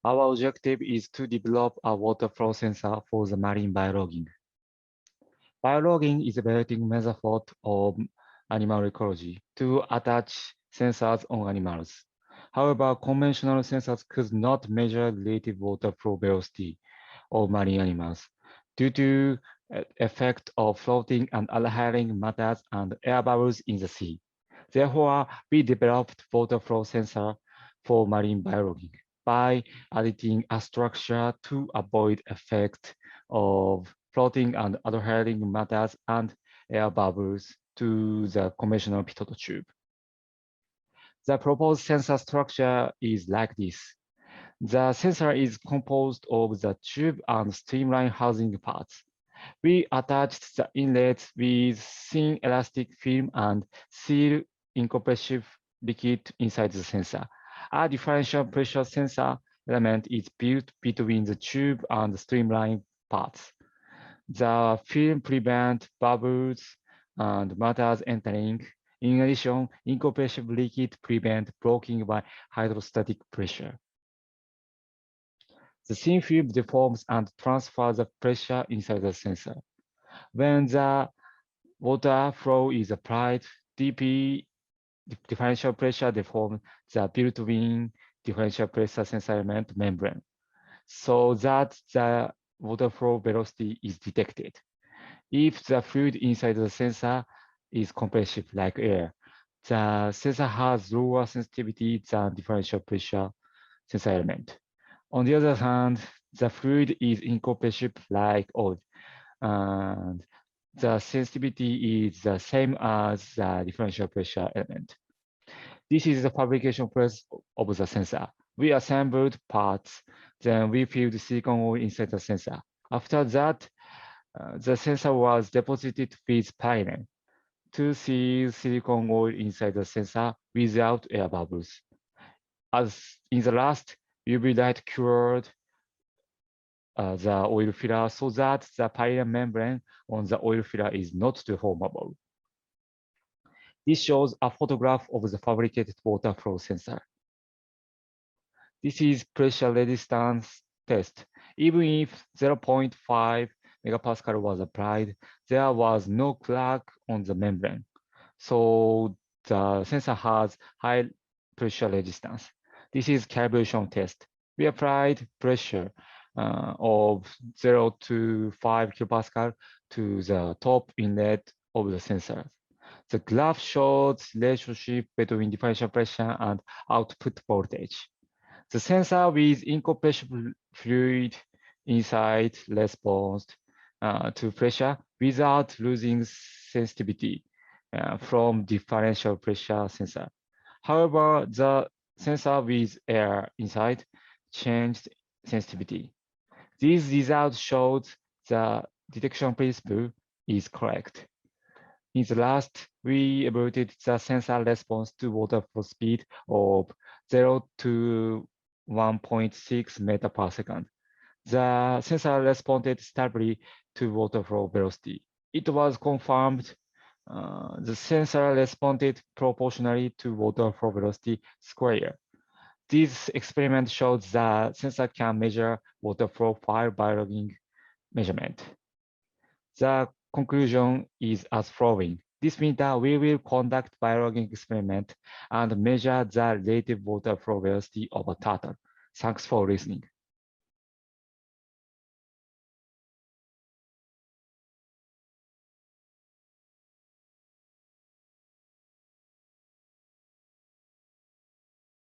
Our objective is to develop a water flow sensor for the marine biologging. Biologging is a evaluating method of animal ecology to attach sensors on animals. However, conventional sensors could not measure relative water flow velocity of marine animals due to effect of floating and adhering matters and air bubbles in the sea. Therefore, we developed water flow sensor for marine biology by adding a structure to avoid effect of floating and adhering matters and air bubbles to the conventional pitot tube. The proposed sensor structure is like this. The sensor is composed of the tube and streamline housing parts. We attached the inlets with thin elastic film and seal incompressible liquid inside the sensor. A differential pressure sensor element is built between the tube and the streamline parts. The film prevents bubbles and matters entering. In addition, incompressible liquid prevents blocking by hydrostatic pressure. The thin film deforms and transfers the pressure inside the sensor. When the water flow is applied, DP differential pressure deforms the built-in differential pressure sensor element membrane so that the water flow velocity is detected. If the fluid inside the sensor is compressive like air, the sensor has lower sensitivity than differential pressure sensor element. On the other hand, the fluid is incompressible like oil, and the sensitivity is the same as the differential pressure element. This is the fabrication process of the sensor. We assembled parts, then we filled silicone oil inside the sensor. After that, the sensor was deposited with pyrene to seal silicone oil inside the sensor without air bubbles. As in the last, UV light cured the oil filler so that the pyrene membrane on the oil filler is not deformable. This shows a photograph of the fabricated water flow sensor. This is pressure resistance test. Even if 0.5 megapascal was applied, there was no crack on the membrane. So the sensor has high pressure resistance. This is calibration test. We applied pressure of 0 to 5 kilopascal to the top inlet of the sensor. The graph shows relationship between differential pressure and output voltage. The sensor with incompressible fluid inside responds to pressure without losing sensitivity from differential pressure sensor. However, the sensor with air inside changed sensitivity. These results showed the detection principle is correct. In the last, we evaluated the sensor response to water flow speed of 0 to 1.6 meter per second. The sensor responded stably to water flow velocity. It was confirmed the sensor responded proportionally to water flow velocity square. This experiment shows that sensor can measure water flow while biologging measurement. The conclusion is as following. This means that we will conduct biologging experiment and measure the relative water flow velocity of a turtle. Thanks for listening.